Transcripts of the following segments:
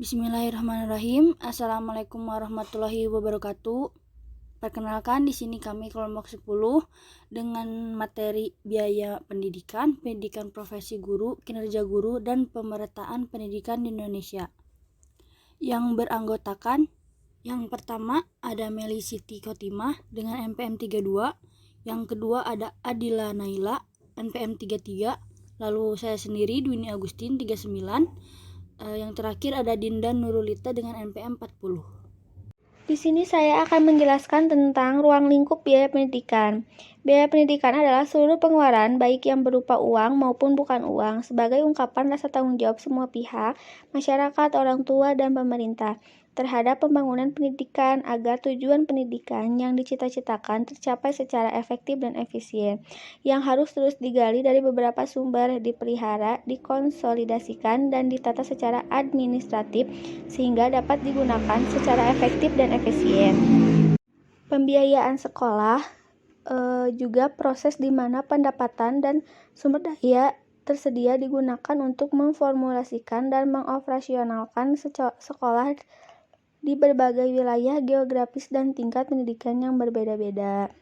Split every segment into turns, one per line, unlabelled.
Bismillahirrahmanirrahim. Assalamualaikum warahmatullahi wabarakatuh. Perkenalkan, di sini kami kelompok 10 dengan materi biaya pendidikan, pendidikan profesi guru, kinerja guru, dan pemerataan pendidikan di Indonesia. Yang beranggotakan, yang pertama ada Meli Siti Khotimah dengan NPM 32, yang kedua ada Adila Naila NPM 33, lalu saya sendiri Dwini Agustin 39. Yang terakhir ada Dinda Nurulita dengan NPM 40.
Di sini saya akan menjelaskan tentang ruang lingkup biaya pendidikan. Biaya pendidikan adalah seluruh pengeluaran, baik yang berupa uang maupun bukan uang, sebagai ungkapan rasa tanggung jawab semua pihak, masyarakat, orang tua, dan pemerintah, terhadap pembangunan pendidikan agar tujuan pendidikan yang dicita-citakan tercapai secara efektif dan efisien, yang harus terus digali dari beberapa sumber, dipelihara, dikonsolidasikan, dan ditata secara administratif sehingga dapat digunakan secara efektif dan efisien. Pembiayaan sekolah juga proses di mana pendapatan dan sumber daya tersedia digunakan untuk memformulasikan dan mengoperasionalkan sekolah di berbagai wilayah geografis dan tingkat pendidikan yang berbeda-beda.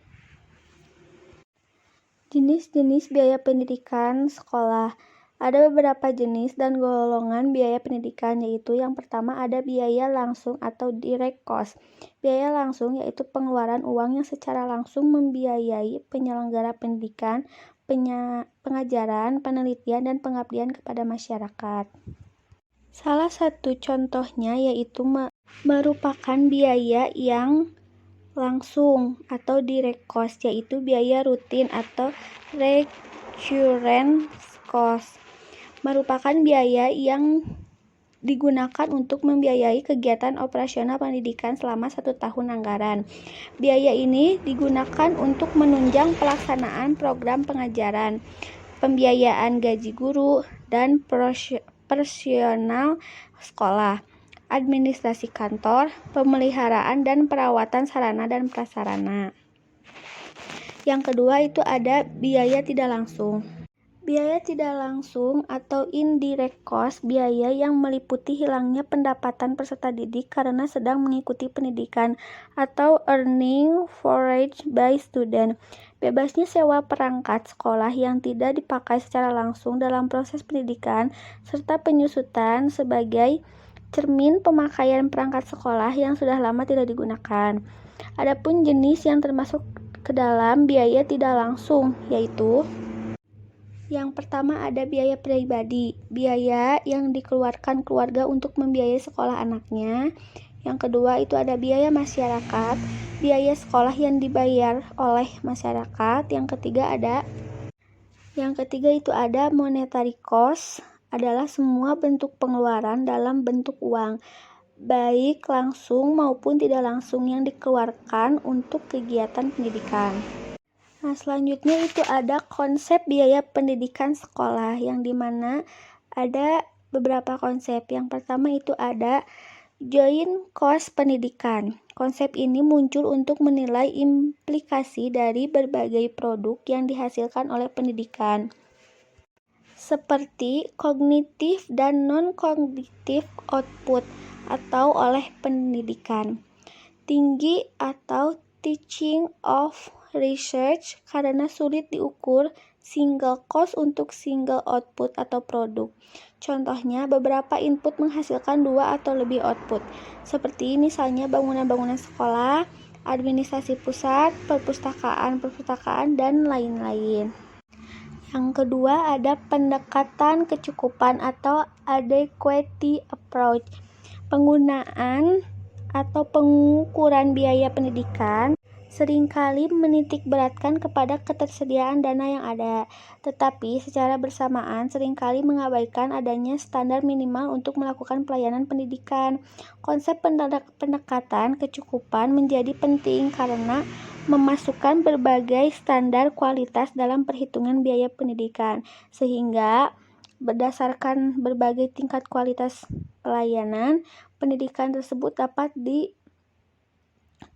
Jenis-jenis biaya pendidikan sekolah. Ada beberapa jenis dan golongan biaya pendidikan, yaitu yang pertama ada biaya langsung atau direct cost. Biaya langsung yaitu pengeluaran uang yang secara langsung membiayai penyelenggara pendidikan, pengajaran, penelitian, dan pengabdian kepada masyarakat. Salah satu contohnya yaitu merupakan biaya yang langsung atau direct cost, yaitu biaya rutin atau recurrent cost, merupakan biaya yang digunakan untuk membiayai kegiatan operasional pendidikan selama 1 tahun anggaran. Biaya ini digunakan untuk menunjang pelaksanaan program pengajaran, pembiayaan gaji guru, dan personal sekolah, administrasi kantor, pemeliharaan dan perawatan sarana dan prasarana. Yang kedua itu ada biaya tidak langsung. Biaya tidak langsung atau indirect cost, biaya yang meliputi hilangnya pendapatan peserta didik karena sedang mengikuti pendidikan atau earning forage by student. Bebasnya sewa perangkat sekolah yang tidak dipakai secara langsung dalam proses pendidikan, serta penyusutan sebagai cermin pemakaian perangkat sekolah yang sudah lama tidak digunakan. Adapun jenis yang termasuk ke dalam biaya tidak langsung, yaitu yang pertama ada biaya pribadi, biaya yang dikeluarkan keluarga untuk membiayai sekolah anaknya. Yang kedua itu ada biaya masyarakat, biaya sekolah yang dibayar oleh masyarakat. Yang ketiga itu ada monetary cost, adalah semua bentuk pengeluaran dalam bentuk uang, baik langsung maupun tidak langsung yang dikeluarkan untuk kegiatan pendidikan. Nah, selanjutnya itu ada konsep biaya pendidikan sekolah, yang dimana ada beberapa konsep. Yang pertama itu ada joint cost pendidikan. Konsep ini muncul untuk menilai implikasi dari berbagai produk yang dihasilkan oleh pendidikan, seperti kognitif dan non-kognitif output atau oleh pendidikan. Tinggi atau teaching of research karena sulit diukur single cost untuk single output atau produk. Contohnya, beberapa input menghasilkan 2 atau lebih output, seperti misalnya bangunan-bangunan sekolah, administrasi pusat, perpustakaan, dan lain-lain. Yang kedua ada pendekatan kecukupan atau adequacy approach. Penggunaan atau pengukuran biaya pendidikan seringkali menitik beratkan kepada ketersediaan dana yang ada, tetapi secara bersamaan seringkali mengabaikan adanya standar minimal untuk melakukan pelayanan pendidikan. Konsep pendekatan kecukupan menjadi penting karena memasukkan berbagai standar kualitas dalam perhitungan biaya pendidikan, sehingga berdasarkan berbagai tingkat kualitas pelayanan pendidikan tersebut dapat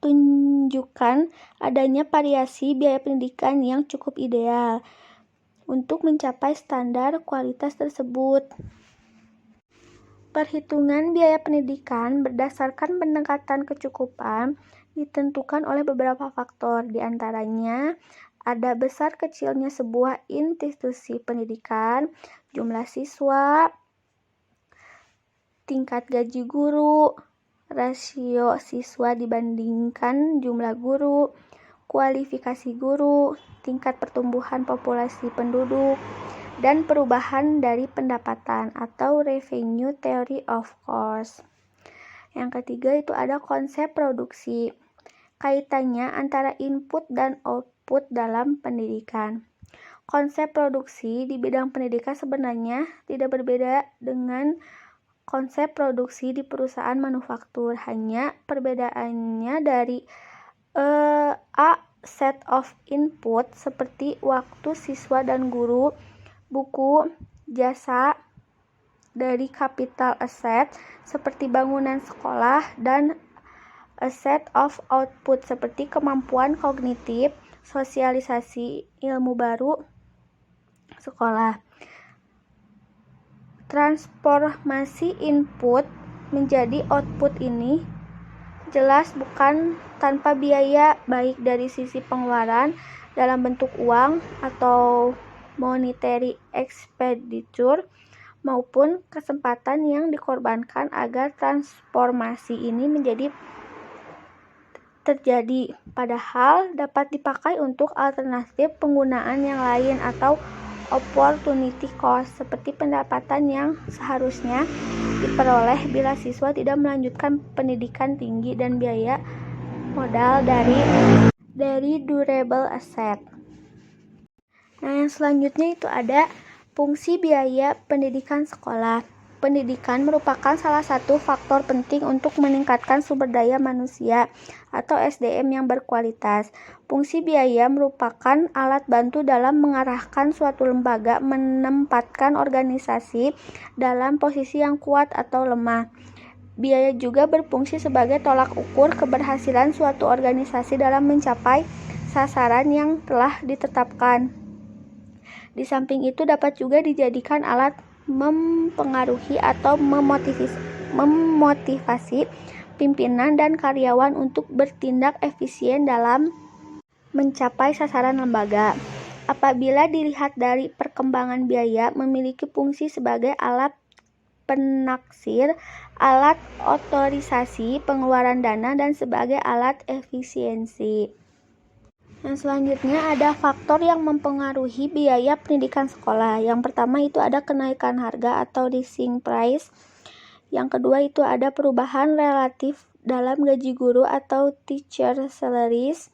tunjukkan adanya variasi biaya pendidikan yang cukup ideal untuk mencapai standar kualitas tersebut. Perhitungan biaya pendidikan berdasarkan pendekatan kecukupan ditentukan oleh beberapa faktor, di antaranya ada besar kecilnya sebuah institusi pendidikan, jumlah siswa, tingkat gaji guru, rasio siswa dibandingkan jumlah guru, kualifikasi guru, tingkat pertumbuhan populasi penduduk, dan perubahan dari pendapatan atau revenue theory of cost. Yang ketiga itu ada konsep produksi. Kaitannya antara input dan output dalam pendidikan. Konsep produksi di bidang pendidikan sebenarnya tidak berbeda dengan konsep produksi di perusahaan manufaktur. Hanya perbedaannya dari a set of input seperti waktu siswa dan guru, buku, jasa, dari capital asset seperti bangunan sekolah, dan a set of output seperti kemampuan kognitif, sosialisasi ilmu baru, sekolah. Transformasi input menjadi output ini jelas bukan tanpa biaya, baik dari sisi pengeluaran dalam bentuk uang atau monetary expenditure maupun kesempatan yang dikorbankan agar transformasi ini menjadi terjadi, padahal dapat dipakai untuk alternatif penggunaan yang lain atau opportunity cost seperti pendapatan yang seharusnya diperoleh bila siswa tidak melanjutkan pendidikan tinggi dan biaya modal dari durable asset. Nah, yang selanjutnya itu ada fungsi biaya pendidikan sekolah. Pendidikan merupakan salah satu faktor penting untuk meningkatkan sumber daya manusia atau SDM yang berkualitas. Fungsi biaya merupakan alat bantu dalam mengarahkan suatu lembaga menempatkan organisasi dalam posisi yang kuat atau lemah. Biaya juga berfungsi sebagai tolak ukur keberhasilan suatu organisasi dalam mencapai sasaran yang telah ditetapkan. Di samping itu dapat juga dijadikan alat mempengaruhi atau memotivasi pimpinan dan karyawan untuk bertindak efisien dalam mencapai sasaran lembaga. Apabila dilihat dari perkembangan biaya memiliki fungsi sebagai alat penaksir, alat otorisasi pengeluaran dana, dan sebagai alat efisiensi. Yang selanjutnya ada faktor yang mempengaruhi biaya pendidikan sekolah. Yang pertama itu ada kenaikan harga atau rising price. Yang kedua itu ada perubahan relatif dalam gaji guru atau teacher salaries.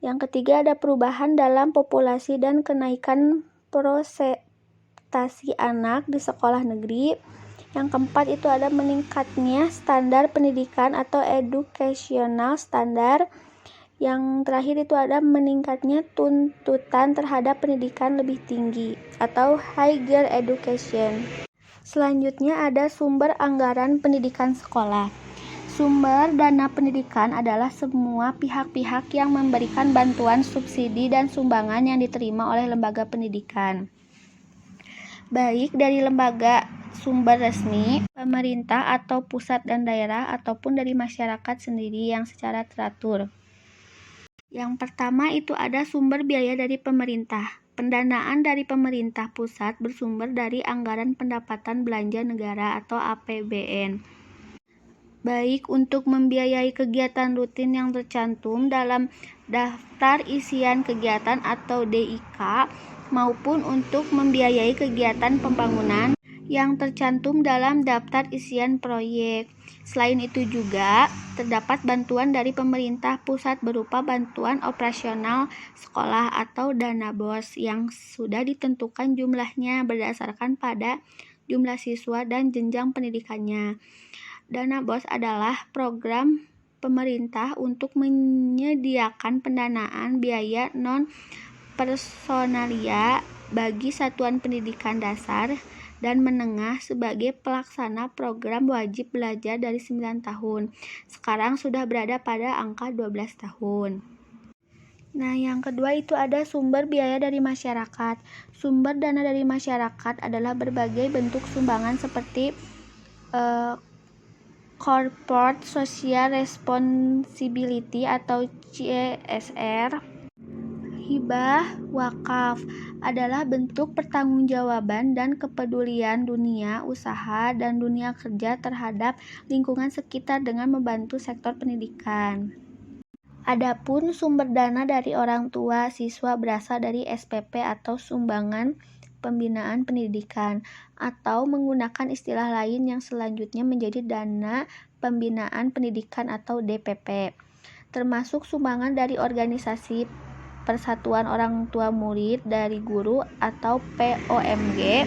Yang ketiga ada perubahan dalam populasi dan kenaikan prestasi anak di sekolah negeri. Yang keempat itu ada meningkatnya standar pendidikan atau educational standard. Yang terakhir itu ada meningkatnya tuntutan terhadap pendidikan lebih tinggi atau higher education. Selanjutnya ada sumber anggaran pendidikan sekolah. Sumber dana pendidikan adalah semua pihak-pihak yang memberikan bantuan, subsidi, dan sumbangan yang diterima oleh lembaga pendidikan, baik dari lembaga sumber resmi, pemerintah atau pusat dan daerah, ataupun dari masyarakat sendiri yang secara teratur. Yang pertama itu ada sumber biaya dari pemerintah. Pendanaan dari pemerintah pusat bersumber dari anggaran pendapatan belanja negara atau APBN, baik untuk membiayai kegiatan rutin yang tercantum dalam daftar isian kegiatan atau DIK, maupun untuk membiayai kegiatan pembangunan yang tercantum dalam daftar isian proyek. Selain itu juga terdapat bantuan dari pemerintah pusat berupa bantuan operasional sekolah atau dana BOS yang sudah ditentukan jumlahnya berdasarkan pada jumlah siswa dan jenjang pendidikannya. Dana BOS adalah program pemerintah untuk menyediakan pendanaan biaya non-personalia bagi satuan pendidikan dasar dan menengah sebagai pelaksana program wajib belajar dari 9 tahun. Sekarang sudah berada pada angka 12 tahun. Nah, yang kedua itu ada sumber biaya dari masyarakat. Sumber dana dari masyarakat adalah berbagai bentuk sumbangan seperti Corporate Social Responsibility atau CSR. Hibah wakaf adalah bentuk pertanggungjawaban dan kepedulian dunia usaha dan dunia kerja terhadap lingkungan sekitar dengan membantu sektor pendidikan. Adapun sumber dana dari orang tua siswa berasal dari SPP atau sumbangan pembinaan pendidikan, atau menggunakan istilah lain yang selanjutnya menjadi dana pembinaan pendidikan atau DPP, termasuk sumbangan dari organisasi Persatuan Orang Tua Murid dari Guru atau POMG,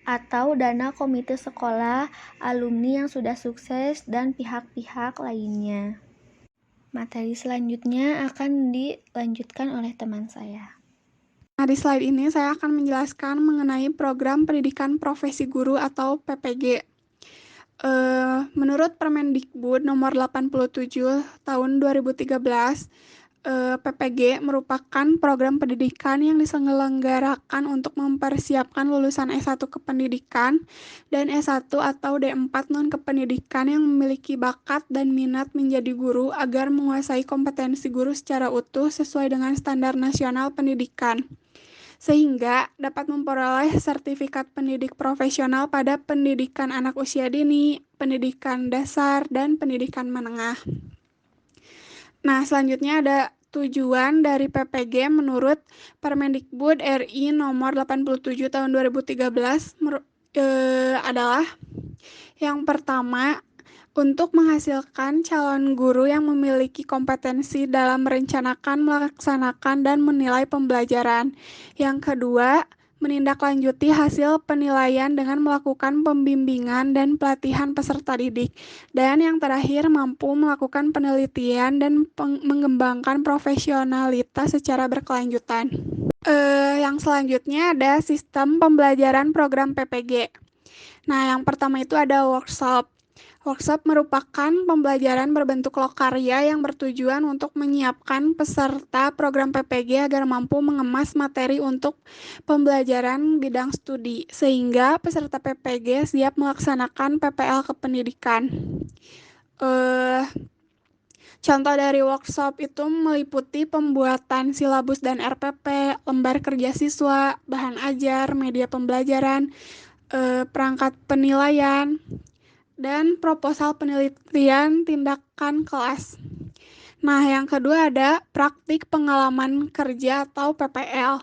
atau dana komite sekolah, alumni yang sudah sukses, dan pihak-pihak lainnya. Materi selanjutnya akan dilanjutkan oleh teman saya.
Nah, di slide ini saya akan menjelaskan mengenai program pendidikan profesi guru atau PPG. Menurut Permendikbud nomor 87 tahun 2013, PPG merupakan program pendidikan yang diselenggarakan untuk mempersiapkan lulusan S1 kependidikan dan S1 atau D4 non-kependidikan yang memiliki bakat dan minat menjadi guru agar menguasai kompetensi guru secara utuh sesuai dengan standar nasional pendidikan, sehingga dapat memperoleh sertifikat pendidik profesional pada pendidikan anak usia dini, pendidikan dasar, dan pendidikan menengah. Nah, selanjutnya ada tujuan dari PPG menurut Permendikbud RI nomor 87 tahun 2013 adalah yang pertama, untuk menghasilkan calon guru yang memiliki kompetensi dalam merencanakan, melaksanakan, dan menilai pembelajaran. Yang kedua, menindaklanjuti hasil penilaian dengan melakukan pembimbingan dan pelatihan peserta didik. Dan yang terakhir, mampu melakukan penelitian dan mengembangkan profesionalitas secara berkelanjutan. Yang selanjutnya ada sistem pembelajaran program PPG. Nah, yang pertama itu ada workshop. Workshop merupakan pembelajaran berbentuk lokarya yang bertujuan untuk menyiapkan peserta program PPG agar mampu mengemas materi untuk pembelajaran bidang studi, sehingga peserta PPG siap melaksanakan PPL kependidikan. Contoh dari workshop itu meliputi pembuatan silabus dan RPP, lembar kerja siswa, bahan ajar, media pembelajaran, perangkat penilaian, dan proposal penelitian tindakan kelas. Nah, yang kedua ada praktik pengalaman kerja atau PPL.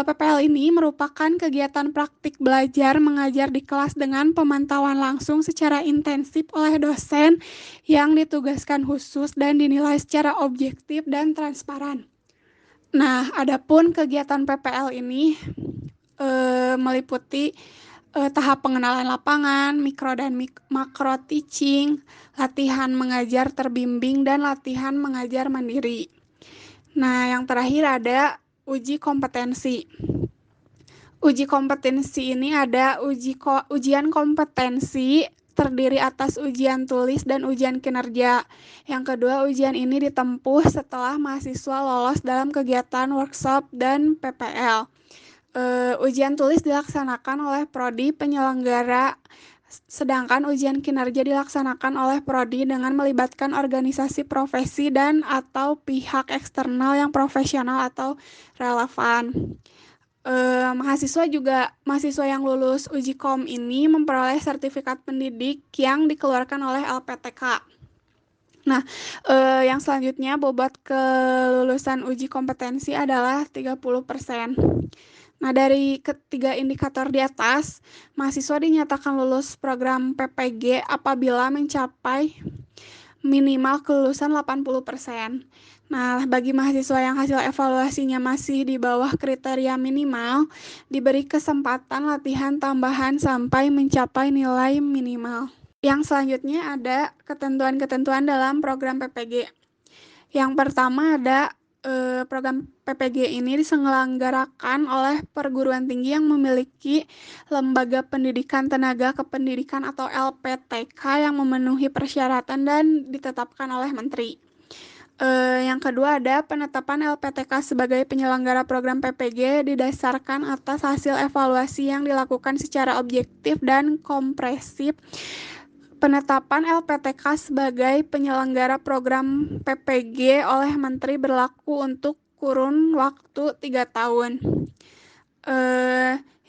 PPL ini merupakan kegiatan praktik belajar mengajar di kelas dengan pemantauan langsung secara intensif oleh dosen yang ditugaskan khusus dan dinilai secara objektif dan transparan. Nah, adapun kegiatan PPL ini meliputi tahap pengenalan lapangan, mikro dan makro teaching, latihan mengajar terbimbing, dan latihan mengajar mandiri. Nah, yang terakhir ada uji kompetensi. Uji kompetensi ini ada ujian kompetensi terdiri atas ujian tulis dan ujian kinerja. Yang kedua, ujian ini ditempuh setelah mahasiswa lolos dalam kegiatan workshop dan PPL. Ujian tulis dilaksanakan oleh prodi penyelenggara, sedangkan ujian kinerja dilaksanakan oleh prodi dengan melibatkan organisasi profesi dan atau pihak eksternal yang profesional atau relevan. Mahasiswa yang lulus uji kom ini memperoleh sertifikat pendidik yang dikeluarkan oleh LPTK. Nah, yang selanjutnya bobot kelulusan uji kompetensi adalah 30%. Nah, dari ketiga indikator di atas, mahasiswa dinyatakan lulus program PPG apabila mencapai minimal kelulusan 80%. Nah, bagi mahasiswa yang hasil evaluasinya masih di bawah kriteria minimal, diberi kesempatan latihan tambahan sampai mencapai nilai minimal. Yang selanjutnya ada ketentuan-ketentuan dalam program PPG. Yang pertama ada program PPG ini diselenggarakan oleh perguruan tinggi yang memiliki lembaga pendidikan tenaga kependidikan atau LPTK yang memenuhi persyaratan dan ditetapkan oleh menteri. Yang kedua ada penetapan LPTK sebagai penyelenggara program PPG didasarkan atas hasil evaluasi yang dilakukan secara objektif dan komprehensif. Penetapan LPTK sebagai penyelenggara program PPG oleh Menteri berlaku untuk kurun waktu 3 tahun.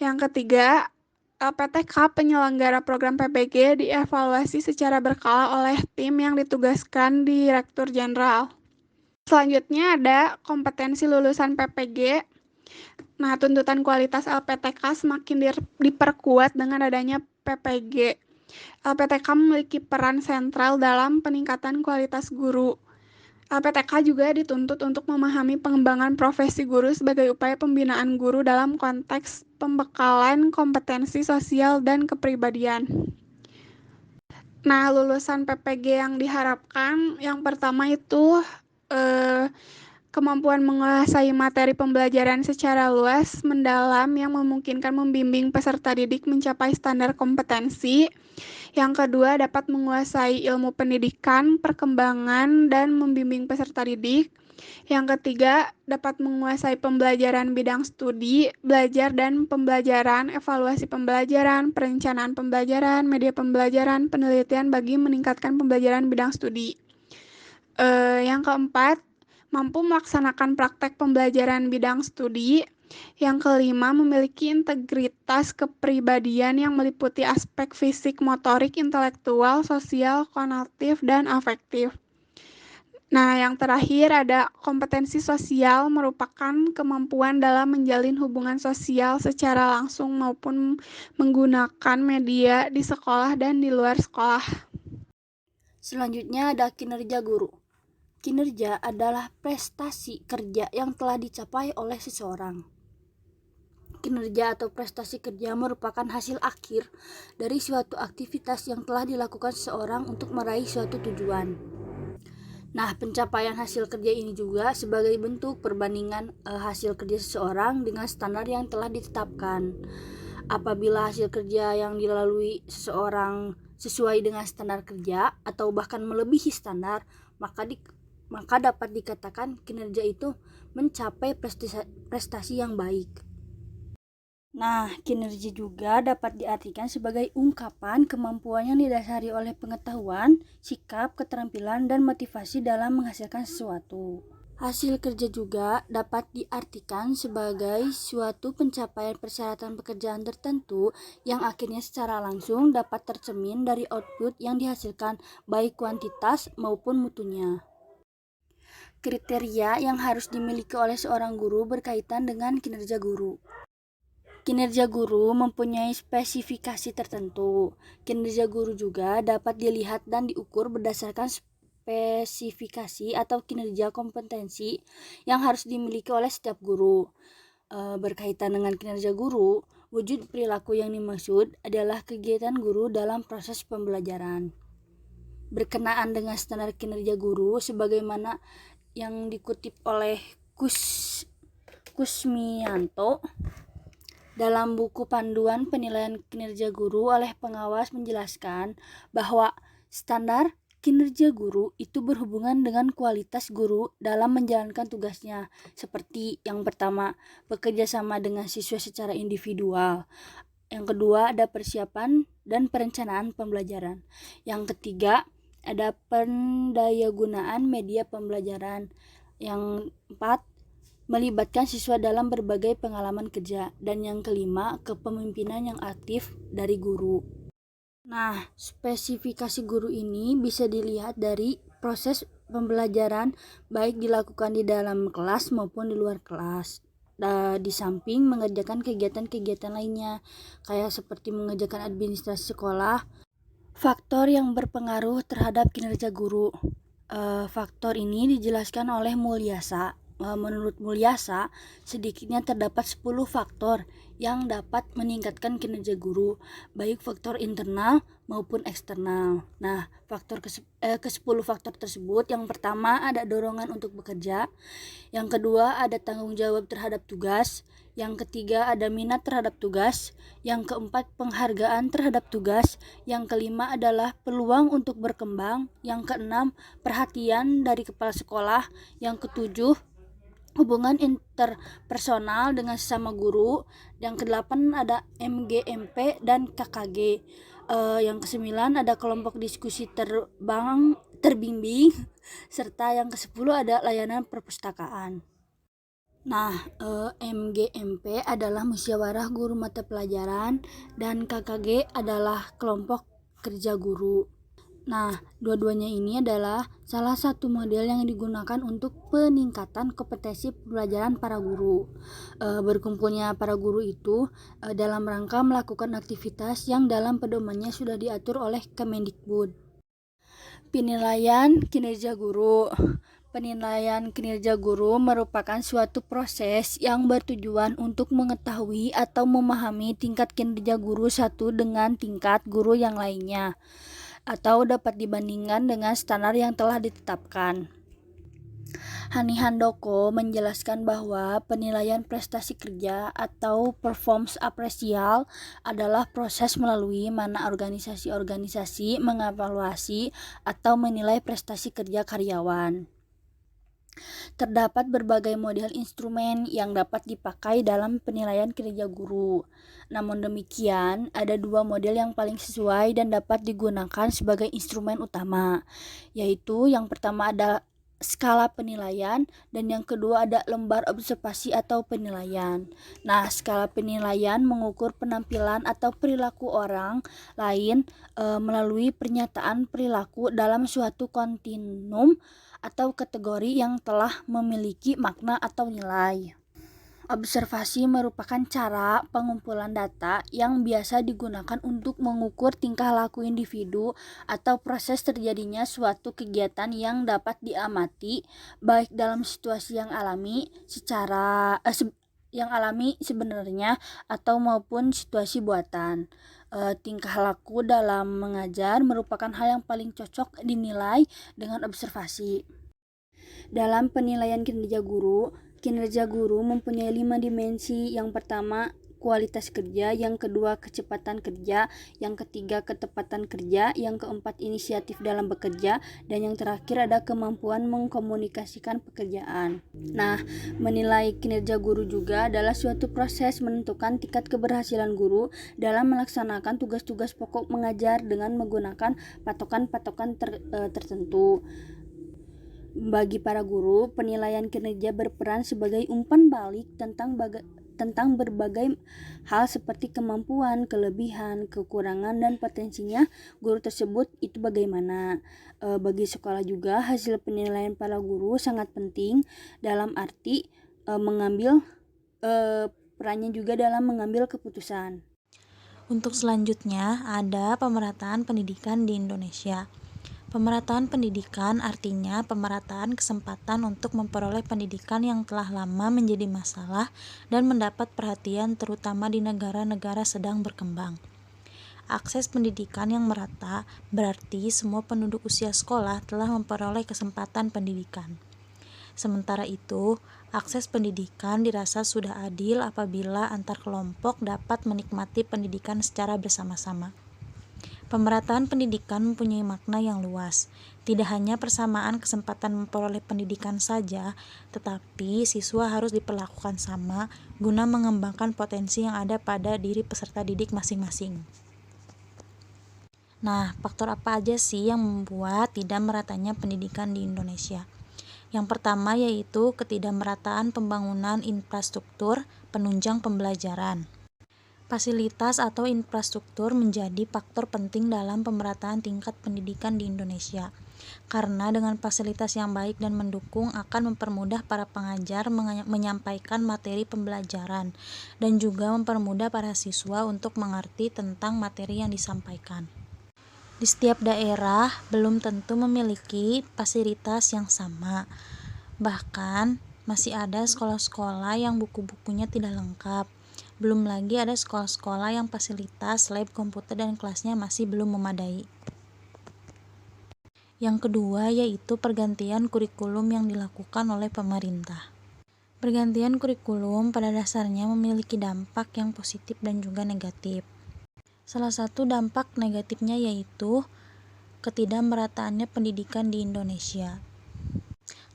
Yang ketiga, LPTK penyelenggara program PPG dievaluasi secara berkala oleh tim yang ditugaskan Direktur Jenderal. Selanjutnya ada kompetensi lulusan PPG. Nah, tuntutan kualitas LPTK semakin diperkuat dengan adanya PPG. LPTK memiliki peran sentral dalam peningkatan kualitas guru. LPTK juga dituntut untuk memahami pengembangan profesi guru sebagai upaya pembinaan guru dalam konteks pembekalan kompetensi sosial dan kepribadian. Nah, lulusan PPG yang diharapkan, yang pertama itu kemampuan menguasai materi pembelajaran secara luas, mendalam, yang memungkinkan membimbing peserta didik mencapai standar kompetensi. Yang kedua, dapat menguasai ilmu pendidikan, perkembangan, dan membimbing peserta didik. Yang ketiga, dapat menguasai pembelajaran bidang studi, belajar dan pembelajaran, evaluasi pembelajaran, perencanaan pembelajaran, media pembelajaran, penelitian bagi meningkatkan pembelajaran bidang studi. Yang keempat, mampu melaksanakan praktek pembelajaran bidang studi. Yang kelima, memiliki integritas kepribadian yang meliputi aspek fisik, motorik, intelektual, sosial, kognitif, dan afektif. Nah, yang terakhir ada kompetensi sosial, merupakan kemampuan dalam menjalin hubungan sosial secara langsung maupun menggunakan media di sekolah dan di luar sekolah.
Selanjutnya ada kinerja guru. Kinerja adalah prestasi kerja yang telah dicapai oleh seseorang. Kinerja atau prestasi kerja merupakan hasil akhir dari suatu aktivitas yang telah dilakukan seseorang untuk meraih suatu tujuan. Nah, pencapaian hasil kerja ini juga sebagai bentuk perbandingan hasil kerja seseorang dengan standar yang telah ditetapkan. Apabila hasil kerja yang dilalui seseorang sesuai dengan standar kerja atau bahkan melebihi standar, maka dapat dikatakan kinerja itu mencapai prestasi yang baik. Nah, kinerja juga dapat diartikan sebagai ungkapan kemampuan yang didasari oleh pengetahuan, sikap, keterampilan, dan motivasi dalam menghasilkan sesuatu. Hasil kerja juga dapat diartikan sebagai suatu pencapaian persyaratan pekerjaan tertentu yang akhirnya secara langsung dapat tercermin dari output yang dihasilkan baik kuantitas maupun mutunya. Kriteria yang harus dimiliki oleh seorang guru berkaitan dengan kinerja guru. Kinerja guru mempunyai spesifikasi tertentu. Kinerja guru juga dapat dilihat dan diukur berdasarkan spesifikasi atau kinerja kompetensi yang harus dimiliki oleh setiap guru. Berkaitan dengan kinerja guru, wujud perilaku yang dimaksud adalah kegiatan guru dalam proses pembelajaran. Berkenaan dengan standar kinerja guru sebagaimana yang dikutip oleh Kusmianto dalam buku Panduan Penilaian Kinerja Guru oleh Pengawas menjelaskan bahwa standar kinerja guru itu berhubungan dengan kualitas guru dalam menjalankan tugasnya, seperti yang pertama, bekerja sama dengan siswa secara individual. Yang kedua, ada persiapan dan perencanaan pembelajaran. Yang ketiga, ada pendayagunaan media pembelajaran. Yang keempat, melibatkan siswa dalam berbagai pengalaman kerja. Dan yang kelima, kepemimpinan yang aktif dari guru. Nah, spesifikasi guru ini bisa dilihat dari proses pembelajaran baik dilakukan di dalam kelas maupun di luar kelas. Di samping mengerjakan kegiatan-kegiatan lainnya, kayak seperti mengerjakan administrasi sekolah. Faktor yang berpengaruh terhadap kinerja guru. Faktor ini dijelaskan oleh Mulyasa. Menurut Mulyasa, sedikitnya terdapat 10 faktor yang dapat meningkatkan kinerja guru, baik faktor internal maupun eksternal. Nah, ke-10 faktor tersebut, yang pertama ada dorongan untuk bekerja, yang kedua ada tanggung jawab terhadap tugas, Yang ketiga ada minat terhadap tugas. Yang keempat penghargaan terhadap tugas. Yang kelima adalah peluang untuk berkembang. Yang keenam perhatian dari kepala sekolah. Yang ketujuh hubungan interpersonal dengan sesama guru. Yang kedelapan ada MGMP dan KKG. Yang kesembilan ada kelompok diskusi terbimbing. Serta yang kesepuluh ada layanan perpustakaan. Nah, MGMP adalah musyawarah guru mata pelajaran dan KKG adalah kelompok kerja guru. Nah, dua-duanya ini adalah salah satu model yang digunakan untuk peningkatan kompetensi pembelajaran para guru. Berkumpulnya para guru itu dalam rangka melakukan aktivitas yang dalam pedomannya sudah diatur oleh Kemendikbud. Penilaian kinerja guru. Penilaian kinerja guru merupakan suatu proses yang bertujuan untuk mengetahui atau memahami tingkat kinerja guru satu dengan tingkat guru yang lainnya, atau dapat dibandingkan dengan standar yang telah ditetapkan. Hani Handoko menjelaskan bahwa penilaian prestasi kerja atau performance appraisal adalah proses melalui mana organisasi-organisasi mengevaluasi atau menilai prestasi kerja karyawan. Terdapat berbagai model instrumen yang dapat dipakai dalam penilaian kinerja guru. Namun demikian, ada dua model yang paling sesuai dan dapat digunakan sebagai instrumen utama, yaitu yang pertama ada skala penilaian dan yang kedua ada lembar observasi atau penilaian. Nah, skala penilaian mengukur penampilan atau perilaku orang lain melalui pernyataan perilaku dalam suatu kontinum atau kategori yang telah memiliki makna atau nilai. Observasi merupakan cara pengumpulan data yang biasa digunakan untuk mengukur tingkah laku individu atau proses terjadinya suatu kegiatan yang dapat diamati baik dalam situasi yang alami sebenarnya atau maupun situasi buatan. Tingkah laku dalam mengajar merupakan hal yang paling cocok dinilai dengan observasi. Dalam penilaian kinerja guru mempunyai 5 dimensi. Yang pertama, kualitas kerja, yang kedua, kecepatan kerja, yang ketiga, ketepatan kerja, yang keempat, inisiatif dalam bekerja, dan yang terakhir ada kemampuan mengkomunikasikan pekerjaan. Nah, menilai kinerja guru juga adalah suatu proses menentukan tingkat keberhasilan guru dalam melaksanakan tugas-tugas pokok mengajar dengan menggunakan patokan-patokan tertentu. Bagi para guru, penilaian kinerja berperan sebagai umpan balik tentang berbagai hal seperti kemampuan, kelebihan, kekurangan, dan potensinya guru tersebut itu bagaimana. Bagi sekolah juga, hasil penilaian para guru sangat penting dalam arti perannya juga dalam mengambil keputusan.
Untuk selanjutnya, ada pemerataan pendidikan di Indonesia. Pemerataan pendidikan artinya pemerataan kesempatan untuk memperoleh pendidikan yang telah lama menjadi masalah dan mendapat perhatian terutama di negara-negara sedang berkembang. Akses pendidikan yang merata berarti semua penduduk usia sekolah telah memperoleh kesempatan pendidikan. Sementara itu, akses pendidikan dirasa sudah adil apabila antar kelompok dapat menikmati pendidikan secara bersama-sama. Pemerataan pendidikan mempunyai makna yang luas. Tidak hanya persamaan kesempatan memperoleh pendidikan saja, tetapi siswa harus diperlakukan sama guna mengembangkan potensi yang ada pada diri peserta didik masing-masing. Nah, faktor apa aja sih yang membuat tidak meratanya pendidikan di Indonesia? Yang pertama yaitu ketidakmerataan pembangunan infrastruktur penunjang pembelajaran. Fasilitas atau infrastruktur menjadi faktor penting dalam pemerataan tingkat pendidikan di Indonesia, karena dengan fasilitas yang baik dan mendukung akan mempermudah para pengajar menyampaikan materi pembelajaran dan juga mempermudah para siswa untuk mengerti tentang materi yang disampaikan. Di setiap daerah belum tentu memiliki fasilitas yang sama, bahkan masih ada sekolah-sekolah yang buku-bukunya tidak lengkap. Belum lagi ada sekolah-sekolah yang fasilitas lab komputer dan kelasnya masih belum memadai. Yang kedua yaitu pergantian kurikulum yang dilakukan oleh pemerintah. Pergantian kurikulum pada dasarnya memiliki dampak yang positif dan juga negatif. Salah satu dampak negatifnya yaitu ketidakmerataannya pendidikan di Indonesia.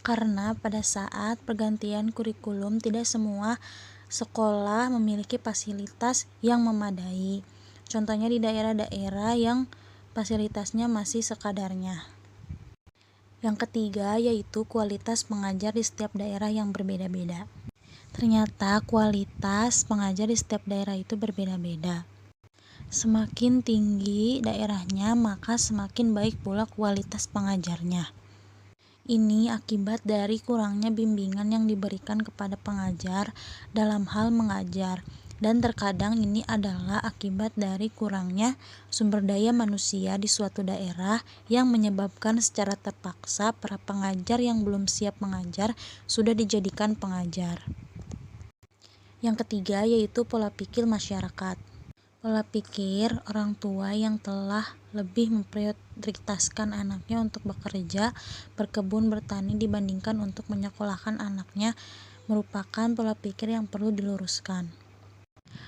Karena pada saat pergantian kurikulum tidak semua sekolah memiliki fasilitas yang memadai. Contohnya di daerah-daerah yang fasilitasnya masih sekadarnya. Yang ketiga yaitu kualitas pengajar di setiap daerah yang berbeda-beda. Ternyata kualitas pengajar di setiap daerah itu berbeda-beda. Semakin tinggi daerahnya, maka semakin baik pula kualitas pengajarnya. Ini akibat dari kurangnya bimbingan yang diberikan kepada pengajar dalam hal mengajar. Dan terkadang ini adalah akibat dari kurangnya sumber daya manusia di suatu daerah yang menyebabkan secara terpaksa para pengajar yang belum siap mengajar sudah dijadikan pengajar. Yang ketiga yaitu pola pikir masyarakat. Pola pikir orang tua yang telah lebih memprioritaskan anaknya untuk bekerja, berkebun, bertani dibandingkan untuk menyekolahkan anaknya merupakan pola pikir yang perlu diluruskan.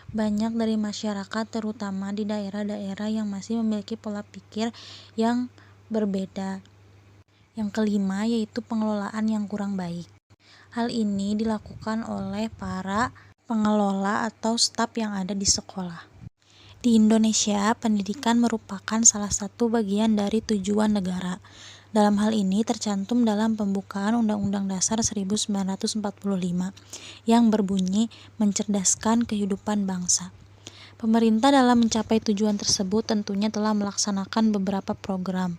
Banyak dari masyarakat terutama di daerah-daerah yang masih memiliki pola pikir yang berbeda. Yang kelima yaitu pengelolaan yang kurang baik. Hal ini dilakukan oleh para pengelola atau staf yang ada di sekolah. Di Indonesia, pendidikan merupakan salah satu bagian dari tujuan negara. Dalam hal ini tercantum dalam pembukaan Undang-Undang Dasar 1945 yang berbunyi mencerdaskan kehidupan bangsa. Pemerintah dalam mencapai tujuan tersebut tentunya telah melaksanakan beberapa program.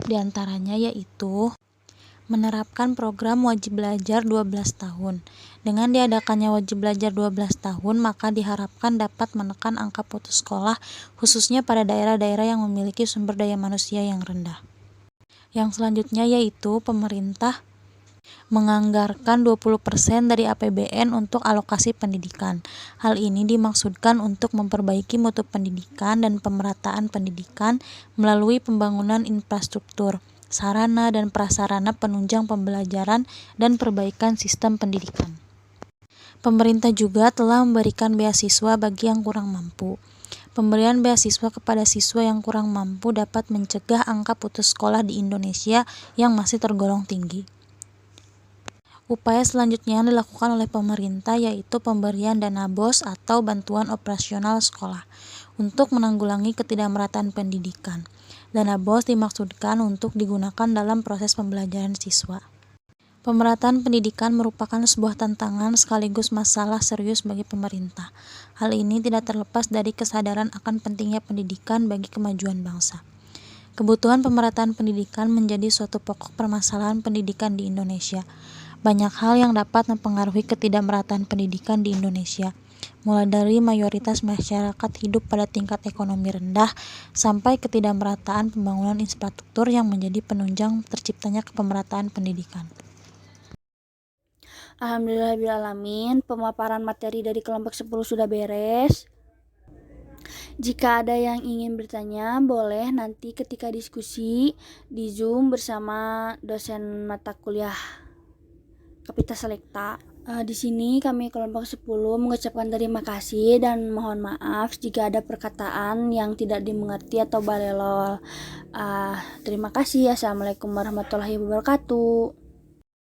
Di antaranya yaitu menerapkan program wajib belajar 12 tahun. Dengan diadakannya wajib belajar 12 tahun, maka diharapkan dapat menekan angka putus sekolah, khususnya pada daerah-daerah yang memiliki sumber daya manusia yang rendah. Yang selanjutnya yaitu pemerintah menganggarkan 20% dari APBN untuk alokasi pendidikan. Hal ini dimaksudkan untuk memperbaiki mutu pendidikan dan pemerataan pendidikan melalui pembangunan infrastruktur, sarana dan prasarana penunjang pembelajaran, dan perbaikan sistem pendidikan. Pemerintah juga telah memberikan beasiswa bagi yang kurang mampu. Pemberian beasiswa kepada siswa yang kurang mampu dapat mencegah angka putus sekolah di Indonesia yang masih tergolong tinggi. Upaya selanjutnya yang dilakukan oleh pemerintah yaitu pemberian dana BOS atau bantuan operasional sekolah untuk menanggulangi ketidakmerataan pendidikan. Dana BOS dimaksudkan untuk digunakan dalam proses pembelajaran siswa. Pemerataan pendidikan merupakan sebuah tantangan sekaligus masalah serius bagi pemerintah. Hal ini tidak terlepas dari kesadaran akan pentingnya pendidikan bagi kemajuan bangsa. Kebutuhan pemerataan pendidikan menjadi suatu pokok permasalahan pendidikan di Indonesia. Banyak hal yang dapat mempengaruhi ketidakmerataan pendidikan di Indonesia, mulai dari mayoritas masyarakat hidup pada tingkat ekonomi rendah sampai ketidakmerataan pembangunan infrastruktur yang menjadi penunjang terciptanya kepemerataan pendidikan.
Alhamdulillahirrahmanirrahim, pemaparan materi dari kelompok 10 sudah beres. Jika ada yang ingin bertanya, boleh nanti ketika diskusi di Zoom bersama dosen mata kuliah Kapita Selekta. Di sini kami kelompok 10 mengucapkan terima kasih dan mohon maaf jika ada perkataan yang tidak dimengerti atau balelol. Terima kasih. Assalamualaikum warahmatullahi wabarakatuh.